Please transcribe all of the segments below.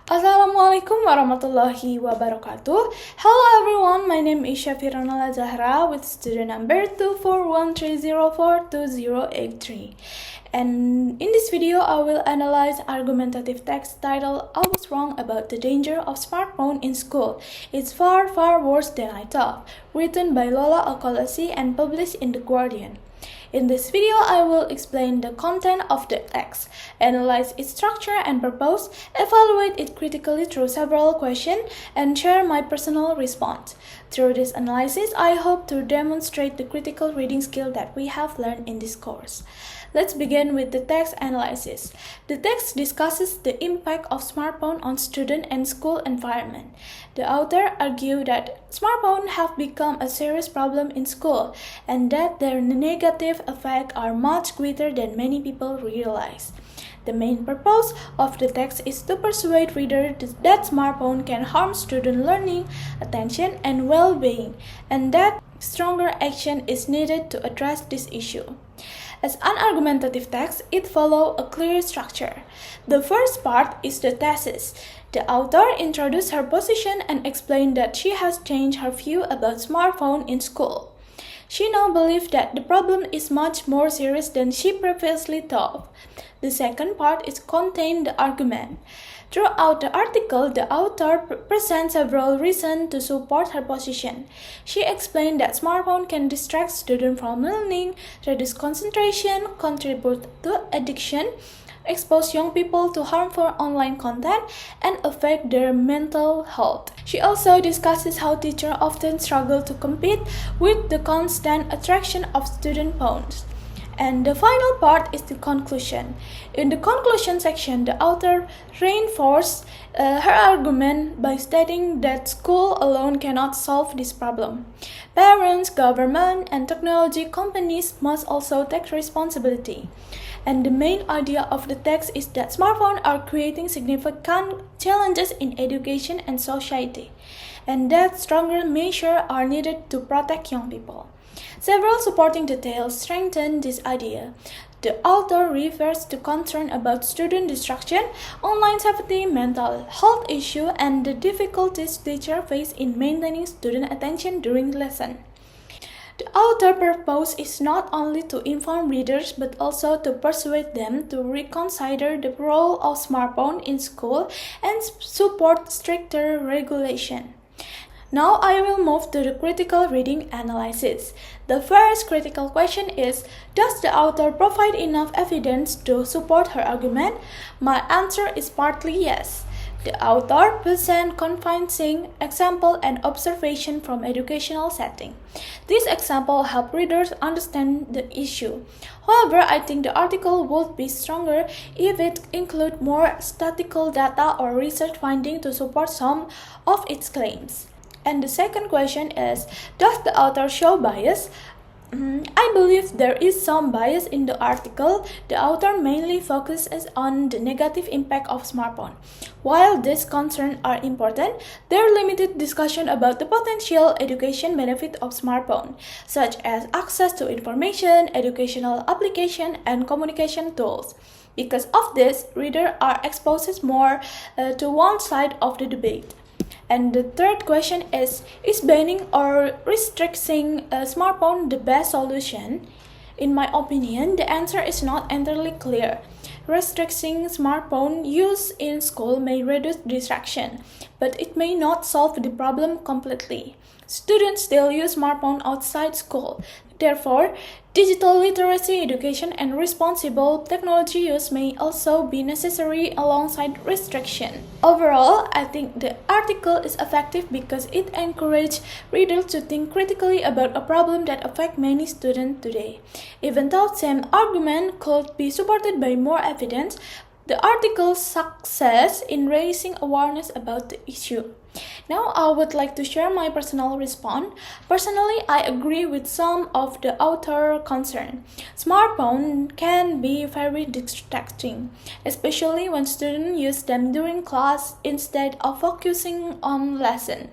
Assalamualaikum warahmatullahi wabarakatuh. Hello everyone, my name is Shafiranala Zahra with student number 24130428083. And in this video, I will analyze argumentative text titled I Was Wrong About the Danger of Smartphone in School. It's far, far worse than I thought, written by Lola Okolasi and published in The Guardian. In this video, I will explain the content of the text, analyze its structure and purpose, evaluate it critically through several questions, and share my personal response. Through this analysis, I hope to demonstrate the critical reading skill that we have learned in this course. Let's begin with the text analysis. The text discusses the impact of smartphone on student and school environment. The author argued that smartphones have become a serious problem in school and that their negative effects are much greater than many people realize. The main purpose of the text is to persuade readers that smartphone can harm student learning, attention, and well-being, and that stronger action is needed to address this issue. As an argumentative text, it follows a clear structure. The first part is the thesis. The author introduced her position and explained that she has changed her view about smartphone in school. She now believes that the problem is much more serious than she previously thought. The second part is contain the argument. Throughout the article, the author presents several reasons to support her position. She explained that smartphone can distract students from learning, reduce concentration, contribute to addiction, expose young people to harmful online content, and affect their mental health. She also discusses how teachers often struggle to compete with the constant attraction of student phones. And the final part is the conclusion. In the conclusion section, the author reinforced her argument by stating that school alone cannot solve this problem. Parents, government, and technology companies must also take responsibility. And the main idea of the text is that smartphones are creating significant challenges in education and society, and that stronger measures are needed to protect young people. Several supporting details strengthen this idea. The author refers to concern about student distraction, online safety, mental health issues, and the difficulties teachers face in maintaining student attention during lesson. The author's purpose is not only to inform readers but also to persuade them to reconsider the role of smartphone in school and support stricter regulation. Now I will move to the critical reading analysis. The first critical question is, does the author provide enough evidence to support her argument? My answer is partly yes. The author presents convincing example and observation from educational setting. These examples help readers understand the issue. However, I think the article would be stronger if it included more statistical data or research findings to support some of its claims. And the second question is, does the author show bias? I believe there is some bias in the article. The author mainly focuses on the negative impact of smartphone. While these concerns are important, there are limited discussion about the potential education benefit of smartphone, such as access to information, educational application, and communication tools. Because of this, readers are exposed more to one side of the debate. And the third question is banning or restricting a smartphone the best solution? In my opinion, the answer is not entirely clear. Restricting smartphone use in school may reduce distraction, but it may not solve the problem completely. Students still use smartphone outside school. Therefore, digital literacy education and responsible technology use may also be necessary alongside restriction. Overall, I think the article is effective because it encourages readers to think critically about a problem that affects many students today. Even though same argument could be supported by more evidence, the article's success in raising awareness about the issue. Now I would like to share my personal response. Personally, I agree with some of the author concerned. Smartphone can be very distracting, especially when students use them during class instead of focusing on lesson.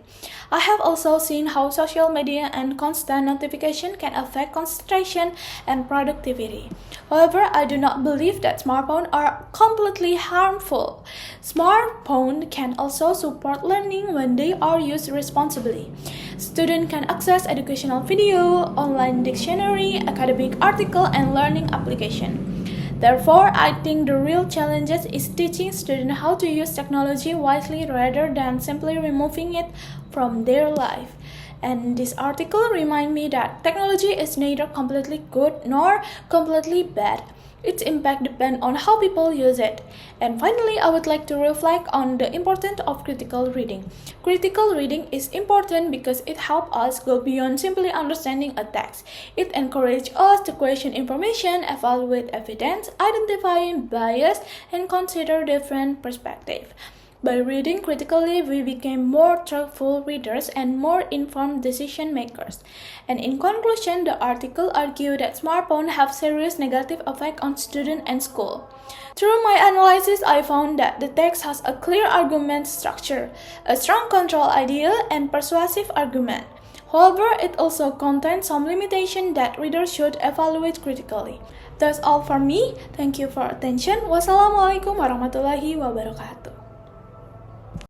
I have also seen how social media and constant notification can affect concentration and productivity. However, I do not believe that smartphones are completely harmful. Smartphones can also support learning when they are used responsibly. Students can access educational video, online dictionary, academic article, and learning application. Therefore, I think the real challenge is teaching students how to use technology wisely rather than simply removing it from their life. And this article reminds me that technology is neither completely good nor completely bad. Its impact depends on how people use it. And finally, I would like to reflect on the importance of critical reading. Critical reading is important because it helps us go beyond simply understanding a text. It encourages us to question information, evaluate evidence, identify bias, and consider different perspectives. By reading critically, we became more thoughtful readers and more informed decision makers. And in conclusion, the article argued that smartphones have serious negative effect on students and school. Through my analysis, I found that the text has a clear argument structure, a strong control idea, and persuasive argument. However, it also contains some limitations that readers should evaluate critically. That's all for me. Thank you for attention. Wassalamualaikum warahmatullahi wabarakatuh.